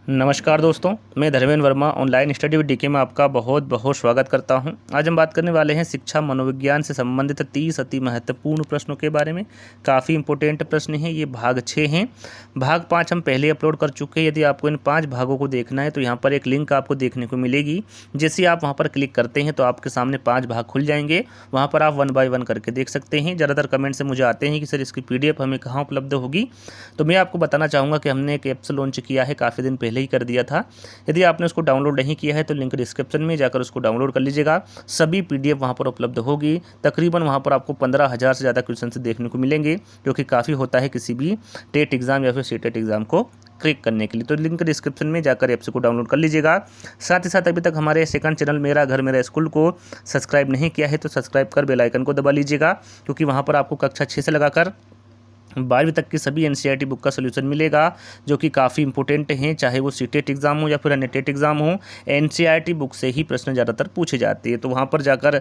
नमस्कार दोस्तों, मैं Dharmendra Verma online study with DK में आपका बहुत बहुत स्वागत करता हूं। आज हम बात करने वाले हैं शिक्षा मनोविज्ञान से संबंधित 30 अति महत्वपूर्ण प्रश्नों के बारे में। काफ़ी इंपॉर्टेंट प्रश्न हैं, ये भाग 6 हैं। भाग 5 हम पहले अपलोड कर चुके हैं। यदि आपको इन 5 भागों को देखना है तो यहाँ पर एक लिंक आपको देखने को मिलेगी। जैसे आप वहाँ पर क्लिक करते हैं तो आपके सामने 5 भाग खुल जाएंगे। वहाँ पर आप 1 बाय 1 करके देख सकते हैं। ज़्यादातर कमेंट से मुझे आते हैं कि सर इसकी PDF हमें कहाँ उपलब्ध होगी। तो मैं आपको बताना चाहूँगा कि हमने एक ऐप्स लॉन्च किया है, काफ़ी दिन पहले ही कर दिया था। यदि आपने उसको डाउनलोड नहीं किया है तो लिंक डिस्क्रिप्शन में जाकर उसको डाउनलोड कर लीजिएगा। सभी PDF वहाँ पर उपलब्ध होगी। तकरीबन वहाँ पर आपको 15,000 से ज़्यादा क्वेश्चन देखने को मिलेंगे, जो कि काफ़ी होता है किसी भी टेट एग्ज़ाम या फिर सीटेट एग्ज़ाम को क्रैक करने के लिए। तो लिंक डिस्क्रिप्शन में जाकर ऐप्स को डाउनलोड कर लीजिएगा। साथ ही साथ अभी तक हमारे सेकंड चैनल मेरा घर मेरा स्कूल को सब्सक्राइब नहीं किया है तो सब्सक्राइब कर बेल आइकन को दबा लीजिएगा, क्योंकि वहाँ पर आपको कक्षा 6 से लगाकर 12वीं तक की सभी NCERT बुक का सोल्यूशन मिलेगा, जो कि काफ़ी इंपॉर्टेंट हैं। चाहे वो सीटेट एग्ज़ाम हो या फिर अन्य टेट एग्ज़ाम हो, NCERT बुक से ही प्रश्न ज़्यादातर पूछे जाते हैं। तो वहाँ पर जाकर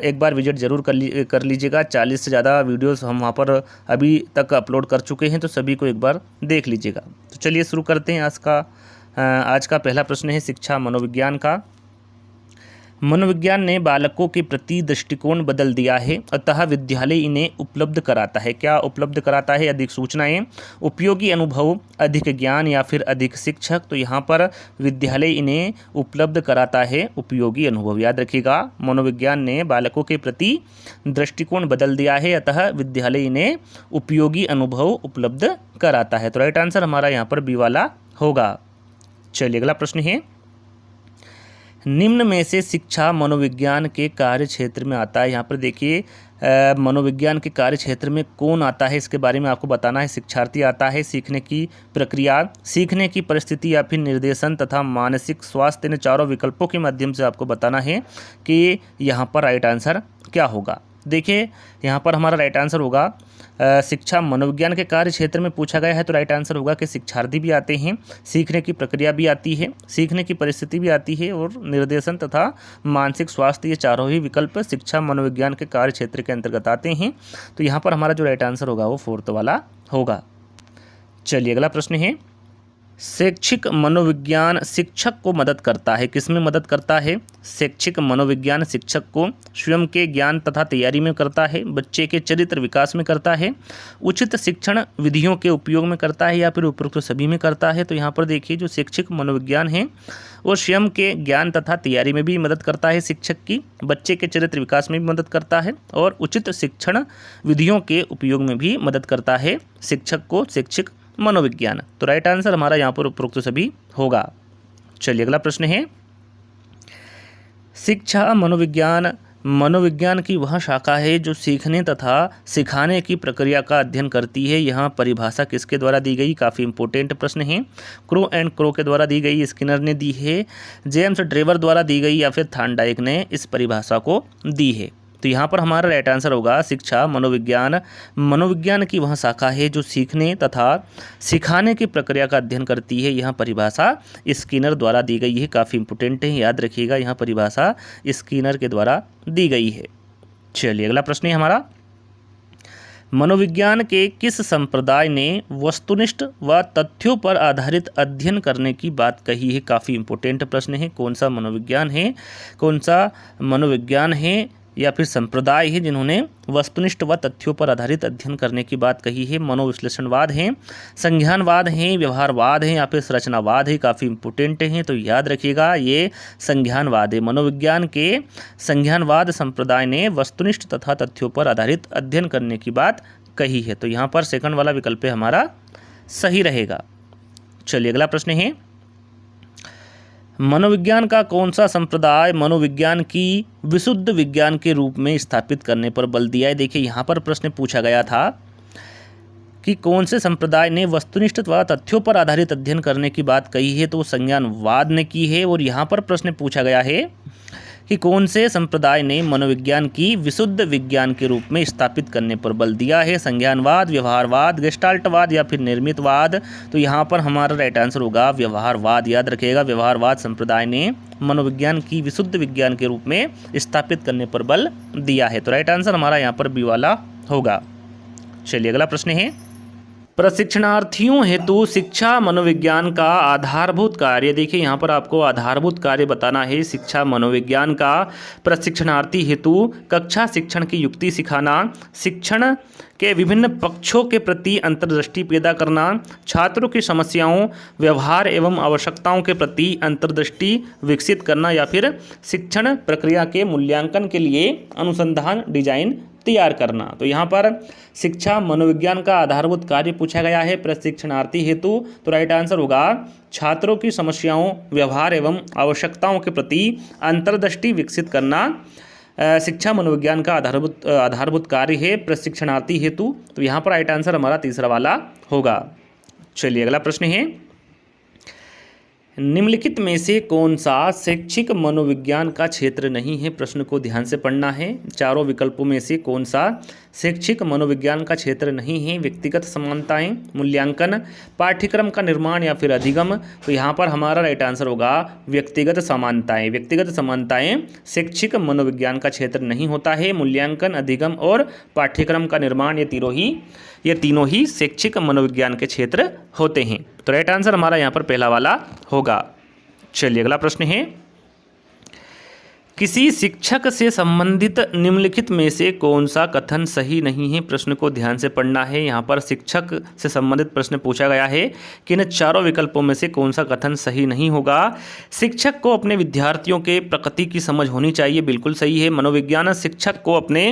एक बार विजिट ज़रूर कर लीजिएगा। 40 से ज़्यादा वीडियोस हम वहाँ पर अभी तक अपलोड कर चुके हैं, तो सभी को एक बार देख लीजिएगा। तो चलिए शुरू करते हैं। आज का पहला प्रश्न है शिक्षा मनोविज्ञान का। मनोविज्ञान ने बालकों के प्रति दृष्टिकोण बदल दिया है, अतः विद्यालय इन्हें उपलब्ध कराता है। क्या उपलब्ध कराता है? अधिक सूचनाएं, उपयोगी अनुभव, अधिक ज्ञान या फिर अधिक शिक्षक। तो यहाँ पर विद्यालय इन्हें उपलब्ध कराता है उपयोगी अनुभव। याद रखिएगा, मनोविज्ञान ने बालकों के प्रति दृष्टिकोण बदल दिया है, अतः विद्यालय इन्हें उपयोगी अनुभव उपलब्ध कराता है। तो राइट आंसर हमारा यहाँ पर बी वाला होगा। चलिए अगला प्रश्न है, निम्न में से शिक्षा मनोविज्ञान के कार्य क्षेत्र में आता है। यहाँ पर देखिए, मनोविज्ञान के कार्य क्षेत्र में कौन आता है, इसके बारे में आपको बताना है। शिक्षार्थी आता है, सीखने की प्रक्रिया, सीखने की परिस्थिति या फिर निर्देशन तथा मानसिक स्वास्थ्य। इन चारों विकल्पों के माध्यम से आपको बताना है कि यहाँ पर राइट आंसर क्या होगा। देखिए, यहाँ पर हमारा राइट आंसर होगा शिक्षा मनोविज्ञान के कार्य क्षेत्र में पूछा गया है, तो राइट आंसर होगा कि शिक्षार्थी भी आते हैं, सीखने की प्रक्रिया भी आती है, सीखने की परिस्थिति भी आती है और निर्देशन तथा मानसिक स्वास्थ्य, ये चारों ही विकल्प शिक्षा मनोविज्ञान के कार्य क्षेत्र के अंतर्गत आते हैं। तो यहाँ पर हमारा जो राइट आंसर होगा वो 4th वाला होगा। चलिए अगला प्रश्न है, शैक्षिक मनोविज्ञान शिक्षक को मदद करता है। किसमें मदद करता है? शैक्षिक मनोविज्ञान शिक्षक को स्वयं के ज्ञान तथा तैयारी में करता है, बच्चे के चरित्र विकास में करता है, उचित शिक्षण विधियों के उपयोग में करता है या फिर उपरोक्त सभी में करता है। तो यहाँ पर देखिए, जो शैक्षिक मनोविज्ञान है वो स्वयं के ज्ञान तथा तैयारी में भी मदद करता है शिक्षक की, बच्चे के चरित्र विकास में भी मदद करता है और उचित शिक्षण विधियों के उपयोग में भी मदद करता है शिक्षक को शैक्षिक मनोविज्ञान। तो राइट आंसर हमारा यहाँ पर उपरोक्त सभी होगा। चलिए अगला प्रश्न है, शिक्षा मनोविज्ञान मनोविज्ञान की वह शाखा है जो सीखने तथा सिखाने की प्रक्रिया का अध्ययन करती है। यहाँ परिभाषा किसके द्वारा दी गई? काफ़ी इंपॉर्टेंट प्रश्न है। क्रो एंड क्रो के द्वारा दी गई, स्किनर ने दी है, जेम्स ड्रेवर द्वारा दी गई या फिर थार्नडाइक ने इस परिभाषा को दी है। तो यहाँ पर हमारा राइट आंसर होगा शिक्षा मनोविज्ञान मनोविज्ञान की वह शाखा है जो सीखने तथा सिखाने की प्रक्रिया का अध्ययन करती है। यह परिभाषा स्किनर द्वारा दी गई है। काफ़ी इंपॉर्टेंट है, याद रखिएगा, यह परिभाषा स्किनर के द्वारा दी गई है। चलिए अगला प्रश्न है हमारा, मनोविज्ञान के किस संप्रदाय ने वस्तुनिष्ठ व तथ्यों पर आधारित अध्ययन करने की बात कही है? काफ़ी इंपॉर्टेंट प्रश्न है। कौन सा मनोविज्ञान है, कौन सा मनोविज्ञान है या फिर संप्रदाय है जिन्होंने वस्तुनिष्ठ व तथ्यों पर आधारित अध्ययन करने की बात कही है? मनोविश्लेषणवाद है, संज्ञानवाद है, व्यवहारवाद है या फिर संरचनावाद है? काफ़ी इंपॉर्टेंट है, तो याद रखिएगा ये संज्ञानवाद है। मनोविज्ञान के संज्ञानवाद संप्रदाय ने वस्तुनिष्ठ तथा तथ्यों पर आधारित अध्ययन करने की बात कही है। तो यहाँ पर सेकंड वाला विकल्प हमारा सही रहेगा। चलिए अगला प्रश्न है, मनोविज्ञान का कौन सा संप्रदाय मनोविज्ञान की विशुद्ध विज्ञान के रूप में स्थापित करने पर बल दिया है? देखिए, यहाँ पर प्रश्न पूछा गया था कि कौन से संप्रदाय ने वस्तुनिष्ठ व तथ्यों पर आधारित अध्ययन करने की बात कही है, तो वो संज्ञानवाद ने की है। और यहाँ पर प्रश्न पूछा गया है कि कौन से संप्रदाय ने मनोविज्ञान की विशुद्ध विज्ञान के रूप में स्थापित करने पर बल दिया है? संज्ञानवाद, व्यवहारवाद, गेस्टाल्टवाद या फिर निर्मितवाद? तो यहाँ पर हमारा राइट आंसर होगा व्यवहारवाद। याद रखिएगा, व्यवहारवाद संप्रदाय ने मनोविज्ञान की विशुद्ध विज्ञान के रूप में स्थापित करने पर बल दिया है। तो राइट आंसर हमारा यहाँ पर बी वाला होगा। चलिए अगला प्रश्न है, प्रशिक्षणार्थियों हेतु शिक्षा मनोविज्ञान का आधारभूत कार्य। देखिए यहाँ पर आपको आधारभूत कार्य बताना है। शिक्षा मनोविज्ञान का प्रशिक्षणार्थी हेतु कक्षा शिक्षण की युक्ति सिखाना, शिक्षण के विभिन्न पक्षों के प्रति अंतर्दृष्टि पैदा करना, छात्रों की समस्याओं, व्यवहार एवं आवश्यकताओं के प्रति अंतर्दृष्टि विकसित करना, या फिर शिक्षण प्रक्रिया के मूल्यांकन के लिए अनुसंधान डिजाइन तैयार करना। तो यहाँ पर शिक्षा मनोविज्ञान का आधारभूत कार्य पूछा गया है प्रशिक्षणार्थी हेतु। तो राइट आंसर होगा छात्रों की समस्याओं, व्यवहार एवं आवश्यकताओं के प्रति अंतर्दृष्टि विकसित करना शिक्षा मनोविज्ञान का आधारभूत कार्य है प्रशिक्षणार्थी हेतु। तो यहाँ पर राइट आंसर हमारा तीसरा वाला होगा। चलिए अगला प्रश्न है, निम्नलिखित में से कौन सा शैक्षिक मनोविज्ञान का क्षेत्र नहीं है? प्रश्न को ध्यान से पढ़ना है। चारों विकल्पों में से कौन सा शैक्षिक मनोविज्ञान का क्षेत्र नहीं है? व्यक्तिगत समानताएं, मूल्यांकन, पाठ्यक्रम का निर्माण या फिर अधिगम। तो यहाँ पर हमारा राइट आंसर होगा व्यक्तिगत समानताएं। व्यक्तिगत समानताएं शैक्षिक मनोविज्ञान का क्षेत्र नहीं होता है। मूल्यांकन, अधिगम और पाठ्यक्रम का निर्माण ये तीनों ही शैक्षिक मनोविज्ञान के क्षेत्र होते हैं। तो राइट आंसर हमारा यहाँ पर पहला वाला होगा। चलिए अगला प्रश्न है, किसी शिक्षक से संबंधित निम्नलिखित में से कौन सा कथन सही नहीं है? प्रश्न को ध्यान से पढ़ना है। यहाँ पर शिक्षक से संबंधित प्रश्न पूछा गया है कि इन चारों विकल्पों में से कौन सा कथन सही नहीं होगा। शिक्षक को अपने विद्यार्थियों के प्रकृति की समझ होनी चाहिए, बिल्कुल सही है। मनोविज्ञान शिक्षक को अपने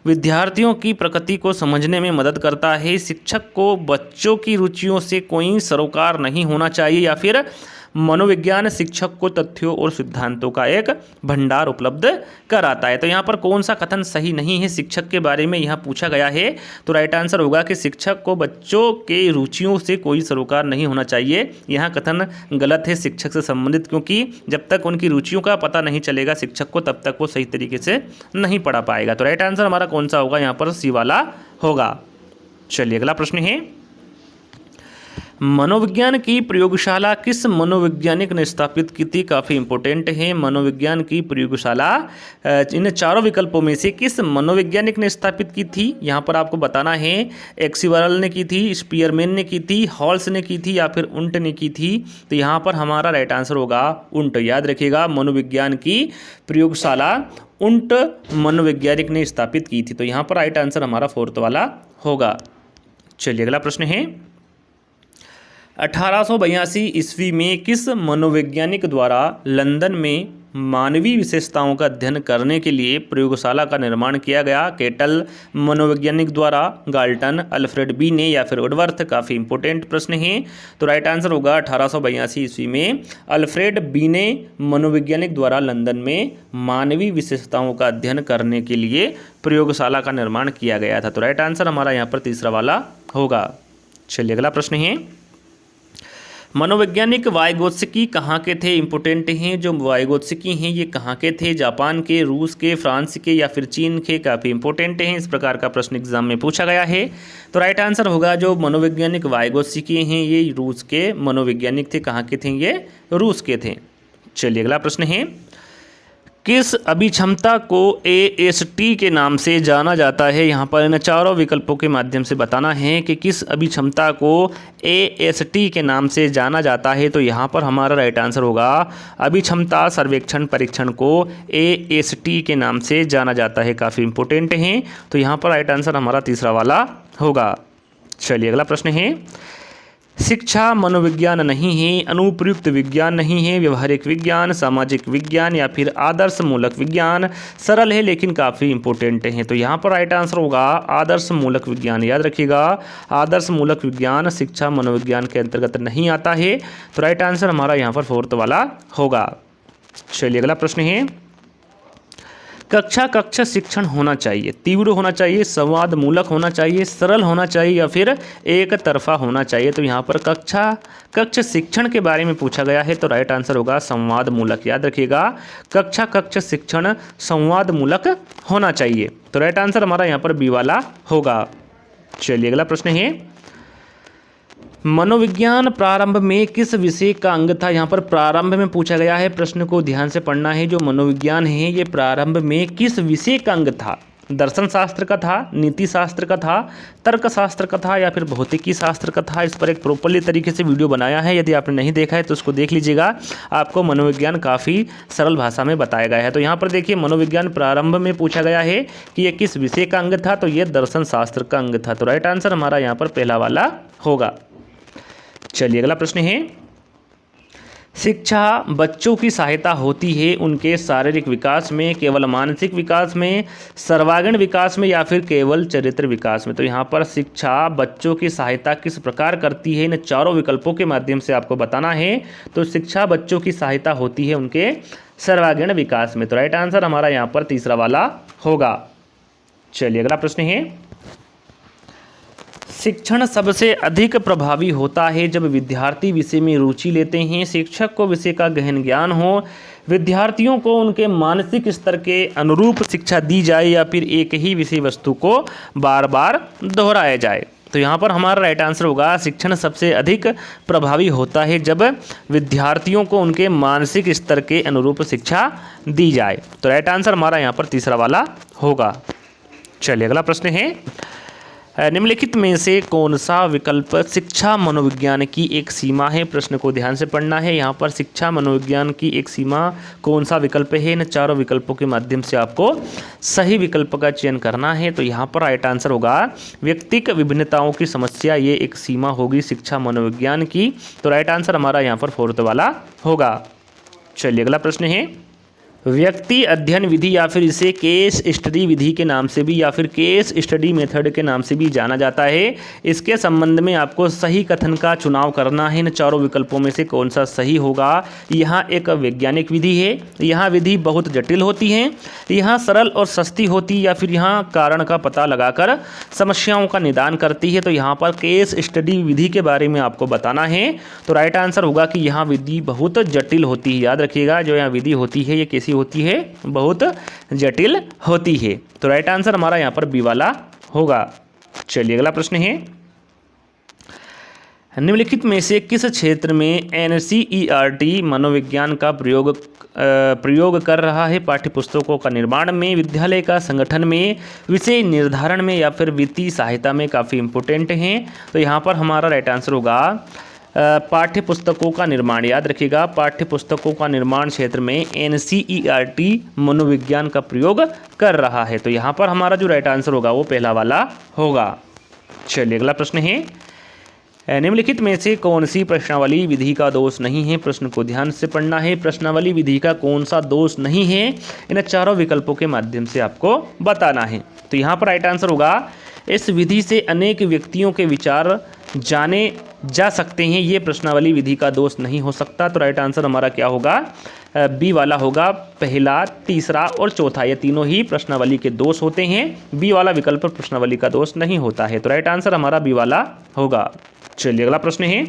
विद्यार्थियों की प्रकृति को समझने में मदद करता है। शिक्षक को बच्चों की रुचियों से कोई सरोकार नहीं होना चाहिए, या फिर मनोविज्ञान शिक्षक को तथ्यों और सिद्धांतों का एक भंडार उपलब्ध कराता है। तो यहाँ पर कौन सा कथन सही नहीं है शिक्षक के बारे में यहाँ पूछा गया है? तो राइट आंसर होगा कि शिक्षक को बच्चों के रुचियों से कोई सरोकार नहीं होना चाहिए। यहाँ कथन गलत है शिक्षक से संबंधित, क्योंकि जब तक उनकी रुचियों का पता नहीं चलेगा शिक्षक को, तब तक वो सही तरीके से नहीं पढ़ा पाएगा। तो राइट आंसर हमारा कौन सा होगा? यहाँ पर सी वाला होगा। चलिए अगला प्रश्न है, मनोविज्ञान की प्रयोगशाला किस मनोवैज्ञानिक ने स्थापित की थी? काफ़ी इंपॉर्टेंट है। मनोविज्ञान की प्रयोगशाला इन चारों विकल्पों में से किस मनोवैज्ञानिक ने स्थापित की थी? यहाँ पर आपको बताना है। एक्सीवरल ने की थी, स्पीयरमैन ने की थी, हॉल्स ने की थी, या फिर उंट ने की थी? तो यहाँ पर हमारा राइट आंसर होगा उंट। याद रखिएगा, मनोविज्ञान की प्रयोगशाला उंट मनोवैज्ञानिक ने स्थापित की थी। तो यहाँ पर राइट आंसर हमारा फोर्थ वाला होगा। चलिए अगला प्रश्न है, 1882 ईस्वी में किस मनोवैज्ञानिक द्वारा लंदन में मानवीय विशेषताओं का अध्ययन करने के लिए प्रयोगशाला का निर्माण किया गया? केटल मनोवैज्ञानिक द्वारा, गाल्टन, अल्फ्रेड बीने या फिर वुडवर्थ? काफ़ी इंपॉर्टेंट प्रश्न है। तो राइट आंसर होगा 1882 ईस्वी में अल्फ्रेड बीने मनोवैज्ञानिक द्वारा लंदन में मानवीय विशेषताओं का अध्ययन करने के लिए प्रयोगशाला का निर्माण किया गया था। तो राइट आंसर हमारा यहाँ पर तीसरा वाला होगा। चलिए अगला प्रश्न है, मनोवैज्ञानिक वाइगोत्स्की कहाँ के थे? इंपोर्टेंट हैं जो वाइगोत्स्की हैं ये कहाँ के थे? जापान के, रूस के, फ्रांस के या फिर चीन के? काफ़ी इंपॉर्टेंट हैं, इस प्रकार का प्रश्न एग्जाम में पूछा गया है। तो राइट आंसर होगा जो मनोवैज्ञानिक वाइगोत्स्की हैं ये रूस के मनोवैज्ञानिक थे। कहाँ के थे? ये रूस के थे। चलिए अगला प्रश्न है, किस अभिक्षमता को AST के नाम से जाना जाता है? यहाँ पर इन चारों विकल्पों के माध्यम से बताना है कि किस अभिक्षमता को AST के नाम से जाना जाता है। तो यहाँ पर हमारा राइट आंसर होगा अभिक्षमता सर्वेक्षण परीक्षण को AST के नाम से जाना जाता है। काफ़ी इंपॉर्टेंट है। तो यहाँ पर राइट आंसर हमारा तीसरा वाला होगा। चलिए अगला प्रश्न है, शिक्षा मनोविज्ञान नहीं है, अनुप्रयुक्त विज्ञान नहीं है, व्यवहारिक विज्ञान, सामाजिक विज्ञान या फिर आदर्श मूलक विज्ञान? सरल है लेकिन काफ़ी इंपॉर्टेंट है। तो यहाँ पर राइट आंसर होगा आदर्श मूलक विज्ञान। याद रखिएगा, आदर्श मूलक विज्ञान शिक्षा मनोविज्ञान के अंतर्गत नहीं आता है। तो राइट आंसर हमारा यहाँ पर फोर्थ वाला होगा। चलिए अगला प्रश्न है, कक्षा शिक्षण होना चाहिए, तीव्र होना चाहिए, संवाद मूलक होना चाहिए, सरल होना चाहिए या फिर एक तरफा होना चाहिए? तो यहाँ पर कक्षा शिक्षण के बारे में पूछा गया है। तो राइट आंसर होगा संवाद मूलक। याद रखिएगा, कक्षा शिक्षण संवाद मूलक होना चाहिए। तो राइट आंसर हमारा यहाँ पर बी वाला होगा। चलिए अगला प्रश्न है, मनोविज्ञान प्रारंभ में किस विषय का अंग था? यहाँ पर प्रारंभ में पूछा गया है, प्रश्न को ध्यान से पढ़ना है। जो मनोविज्ञान है ये प्रारंभ में किस विषय का अंग था? दर्शन शास्त्र का था, नीति शास्त्र का था, तर्क शास्त्र का था या फिर भौतिकी शास्त्र का था। इस पर एक प्रॉपर्ली तरीके से वीडियो बनाया है, यदि आपने नहीं देखा है तो उसको देख लीजिएगा। आपको मनोविज्ञान काफ़ी सरल भाषा में बताया गया है। तो यहाँ पर देखिए मनोविज्ञान प्रारंभ में पूछा गया है कि ये किस विषय का अंग था, तो ये दर्शन शास्त्र का अंग था। तो राइट आंसर हमारा यहाँ पर पहला वाला होगा। चलिए अगला प्रश्न है, शिक्षा बच्चों की सहायता होती है उनके शारीरिक विकास में, केवल मानसिक विकास में, सर्वांगीण विकास में या फिर केवल चरित्र विकास में। तो यहाँ पर शिक्षा बच्चों की सहायता किस प्रकार करती है, इन चारों विकल्पों के माध्यम से आपको बताना है। तो शिक्षा बच्चों की सहायता होती है उनके सर्वांगीण विकास में। तो राइट आंसर हमारा यहाँ पर तीसरा वाला होगा। चलिए अगला प्रश्न है, शिक्षण सबसे अधिक प्रभावी होता है जब विद्यार्थी विषय में रुचि लेते हैं, शिक्षक को विषय का गहन ज्ञान हो, विद्यार्थियों को उनके मानसिक स्तर के अनुरूप शिक्षा दी जाए या फिर एक ही विषय वस्तु को बार बार दोहराया जाए। तो यहाँ पर हमारा राइट आंसर होगा शिक्षण सबसे अधिक प्रभावी होता है जब विद्यार्थियों को उनके मानसिक स्तर के अनुरूप शिक्षा दी जाए। तो राइट आंसर हमारा यहाँ पर तीसरा वाला होगा। चलिए अगला प्रश्न है, निम्नलिखित में से कौन सा विकल्प शिक्षा मनोविज्ञान की एक सीमा है। प्रश्न को ध्यान से पढ़ना है। यहाँ पर शिक्षा मनोविज्ञान की एक सीमा कौन सा विकल्प है, इन चारों विकल्पों के माध्यम से आपको सही विकल्प का चयन करना है। तो यहाँ पर राइट आंसर होगा व्यक्तिक विभिन्नताओं की समस्या, ये एक सीमा होगी शिक्षा मनोविज्ञान की। तो राइट आंसर हमारा यहाँ पर फोर्थ वाला होगा। चलिए अगला प्रश्न है, व्यक्ति अध्ययन विधि या फिर इसे केस स्टडी विधि के नाम से भी या फिर केस स्टडी मेथड के नाम से भी जाना जाता है। इसके संबंध में आपको सही कथन का चुनाव करना है। इन चारों विकल्पों में से कौन सा सही होगा। यहाँ एक वैज्ञानिक विधि है, यहाँ विधि बहुत जटिल होती है, यहाँ सरल और सस्ती होती, या फिर यहाँ कारण का पता लगाकर समस्याओं का निदान करती है। तो यहाँ पर केस स्टडी विधि के बारे में आपको बताना है। तो राइट आंसर होगा कि यहाँ विधि बहुत जटिल होती है। याद रखिएगा, जो यहाँ विधि होती है ये कैसी होती है, बहुत जटिल होती है। तो राइट आंसर हमारा यहाँ पर बी वाला होगा। चलिए अगला प्रश्न है, निम्नलिखित में से किस क्षेत्र में एनसीईआरटी मनोविज्ञान का प्रयोग कर रहा है। पाठ्यपुस्तकों का निर्माण में, विद्यालय का संगठन में, विषय निर्धारण में या फिर वित्तीय सहायता में काफ़ी इंपॉर्टेंट हैं। तो यहाँ पर हमारा राइट आंसर होगा पाठ्य पुस्तकों का निर्माण। याद रखिएगा, पाठ्य पुस्तकों का निर्माण क्षेत्र में एनसीईआरटी मनोविज्ञान का प्रयोग कर रहा है। तो यहाँ पर हमारा जो राइट आंसर होगा वो पहला वाला होगा। चलिए अगला प्रश्न है, निम्नलिखित में से कौन सी प्रश्नावली विधि का दोष नहीं है। प्रश्न को ध्यान से पढ़ना है। प्रश्नावली विधि का कौन सा दोष नहीं है, इन चारों विकल्पों के माध्यम से आपको बताना है। तो यहाँ पर राइट आंसर होगा इस विधि से अनेक व्यक्तियों के विचार जाने जा सकते हैं, ये प्रश्नावली विधि का दोष नहीं हो सकता। तो राइट आंसर हमारा क्या होगा, बी वाला होगा। पहला, तीसरा और चौथा ये तीनों ही प्रश्नावली के दोष होते हैं। बी वाला विकल्प प्रश्नावली का दोष नहीं होता है। तो राइट आंसर हमारा बी वाला होगा। चलिए अगला प्रश्न है,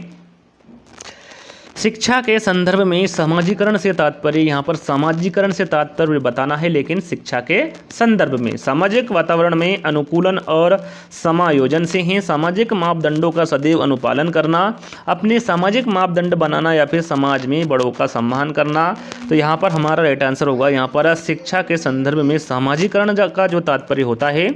शिक्षा के संदर्भ में समाजीकरण से तात्पर्य, यहाँ पर समाजीकरण से तात्पर्य बताना है, लेकिन शिक्षा के संदर्भ में सामाजिक वातावरण में अनुकूलन और समायोजन से हैं। सामाजिक मापदंडों का सदैव अनुपालन करना, अपने सामाजिक मापदंड बनाना या फिर समाज में बड़ों का सम्मान करना। तो यहाँ पर हमारा राइट आंसर होगा, यहाँ पर शिक्षा के संदर्भ में समाजीकरण का जो तात्पर्य होता है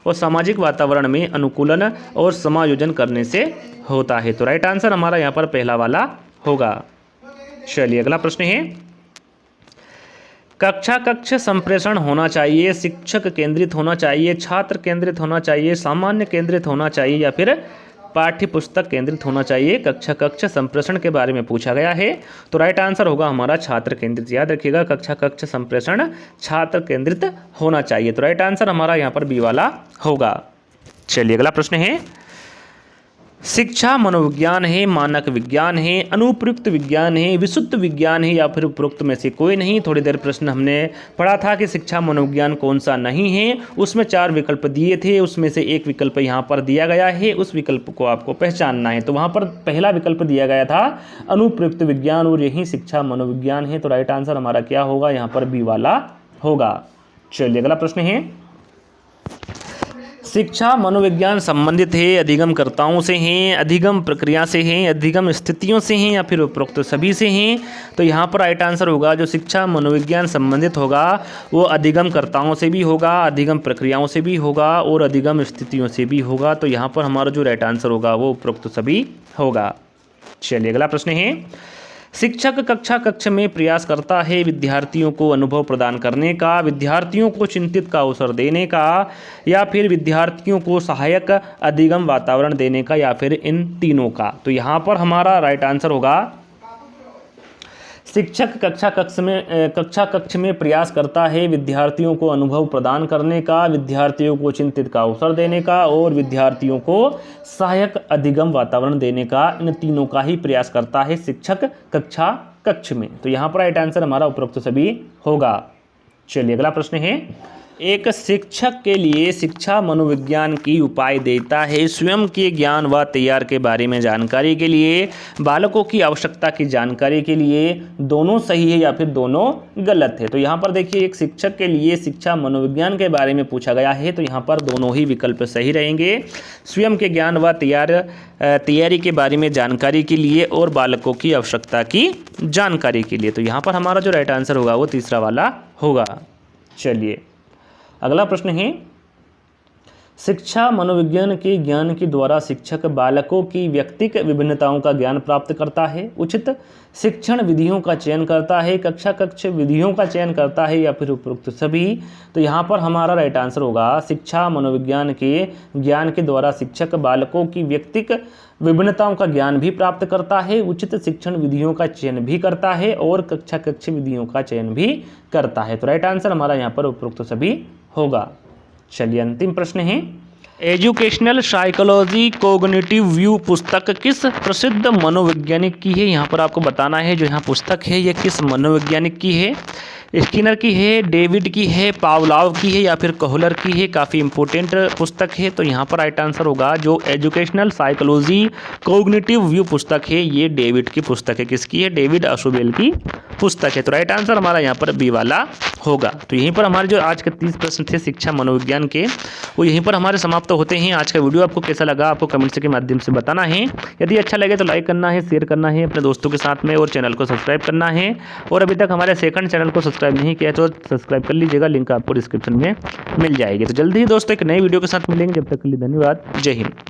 वो सामाजिक वातावरण में अनुकूलन और समायोजन करने से होता है। तो राइट आंसर हमारा यहाँ पर पहला वाला होगा। चलिए अगला प्रश्न है, कक्षा कक्ष संप्रेषण होना चाहिए, शिक्षक केंद्रित होना चाहिए, छात्र केंद्रित होना चाहिए, सामान्य केंद्रित होना चाहिए या फिर पाठ्य पुस्तक केंद्रित होना चाहिए। कक्षा कक्ष संप्रेषण के बारे में पूछा गया है। तो राइट आंसर होगा हमारा छात्र केंद्रित। याद रखिएगा, कक्षा कक्ष संप्रेषण छात्र केंद्रित होना चाहिए। तो राइट आंसर हमारा यहाँ पर बी वाला होगा। चलिए अगला प्रश्न है, शिक्षा मनोविज्ञान है, मानक विज्ञान है, अनुप्रयुक्त विज्ञान है, विशुद्ध विज्ञान है या फिर उपरोक्त में से कोई नहीं। थोड़ी देर प्रश्न हमने पढ़ा था कि शिक्षा मनोविज्ञान कौन सा नहीं है, उसमें 4 विकल्प दिए थे, उसमें से एक विकल्प यहाँ पर दिया गया है, उस विकल्प को आपको पहचानना है। तो वहाँ पर पहला विकल्प दिया गया था अनुप्रयुक्त विज्ञान और यही शिक्षा मनोविज्ञान है। तो राइट आंसर हमारा क्या होगा, यहाँ पर बी वाला होगा। चलिए अगला प्रश्न है, शिक्षा मनोविज्ञान संबंधित है, अधिगमकर्ताओं से हैं, अधिगम प्रक्रिया से हैं, अधिगम स्थितियों से हैं या फिर उपरोक्त सभी से हैं। तो यहाँ पर राइट आंसर होगा जो शिक्षा मनोविज्ञान संबंधित होगा वो अधिगमकर्ताओं से भी होगा, अधिगम प्रक्रियाओं से भी होगा और अधिगम स्थितियों से भी होगा। तो यहाँ पर हमारा जो राइट आंसर होगा वो उपरोक्त सभी होगा। चलिए अगला प्रश्न है, शिक्षक कक्ष में प्रयास करता है विद्यार्थियों को अनुभव प्रदान करने का, विद्यार्थियों को चिंतित का अवसर देने का या फिर विद्यार्थियों को सहायक अधिगम वातावरण देने का या फिर इन तीनों का। तो यहाँ पर हमारा राइट आंसर होगा शिक्षक कक्षा कक्ष में प्रयास करता है विद्यार्थियों को अनुभव प्रदान करने का, विद्यार्थियों को चिंतित का अवसर देने का और विद्यार्थियों को सहायक अधिगम वातावरण देने का। इन तीनों का ही प्रयास करता है शिक्षक कक्षा कक्ष में। तो यहाँ पर राइट आंसर हमारा उपरोक्त सभी होगा। चलिए अगला प्रश्न है, एक शिक्षक के लिए शिक्षा मनोविज्ञान की उपाय देता है स्वयं के ज्ञान व तैयार के बारे में जानकारी के लिए, बालकों की आवश्यकता की जानकारी के लिए, दोनों सही है या फिर दोनों गलत है। तो यहाँ पर देखिए एक शिक्षक के लिए शिक्षा मनोविज्ञान के बारे में पूछा गया है, तो यहाँ पर दोनों ही विकल्प सही रहेंगे, स्वयं के ज्ञान व तैयारी के बारे में जानकारी के लिए और बालकों की आवश्यकता की जानकारी के लिए। तो यहाँ पर हमारा जो राइट आंसर होगा वो तीसरा वाला होगा। चलिए अगला प्रश्न है, शिक्षा मनोविज्ञान के ज्ञान के द्वारा शिक्षक बालकों की व्यक्तिगत विभिन्नताओं का ज्ञान प्राप्त करता है, उचित शिक्षण विधियों का चयन करता है, कक्षा कक्ष विधियों का चयन करता है या फिर उपरोक्त सभी। तो यहाँ पर हमारा राइट आंसर होगा शिक्षा मनोविज्ञान के ज्ञान के द्वारा शिक्षक बालकों की व्यक्तिगत विभिन्नताओं का ज्ञान भी प्राप्त करता है, उचित शिक्षण विधियों का चयन भी करता है और कक्षा कक्ष विधियों का चयन भी करता है। तो राइट आंसर हमारा यहाँ पर उपरोक्त सभी होगा। चलिए अंतिम प्रश्न है, एजुकेशनल साइकोलॉजी कोग्निटिव व्यू पुस्तक किस प्रसिद्ध मनोवैज्ञानिक की है। यहाँ पर आपको बताना है जो यहाँ पुस्तक है ये किस मनोवैज्ञानिक की है। स्किनर की है, डेविड की है, पावलाव की है या फिर कोहलर की है। काफ़ी इंपॉर्टेंट पुस्तक है। तो यहाँ पर राइट आंसर होगा जो एजुकेशनल साइकोलॉजी कोग्निटिव व्यू पुस्तक है ये डेविड की पुस्तक है। किसकी है? डेविड अशोबेल की पुस्तक है। तो राइट आंसर हमारा यहाँ पर बी वाला होगा। तो यहीं पर हमारे जो आज के 30 प्रश्न थे शिक्षा मनोविज्ञान के वो यहीं पर हमारे समाप्त होते हैं। आज का वीडियो आपको कैसा लगा आपको कमेंट्स के माध्यम से बताना है। यदि अच्छा लगे तो लाइक करना है, शेयर करना है अपने दोस्तों के साथ में और चैनल को सब्सक्राइब करना है। और अभी तक हमारे सेकंड चैनल को सब्सक्राइब नहीं किया तो सब्सक्राइब कर लीजिएगा, लिंक आपको डिस्क्रिप्शन में मिल जाएगी। तो जल्दी ही दोस्तों एक नई वीडियो के साथ मिलेंगे। जब तक के लिए धन्यवाद। जय हिंद।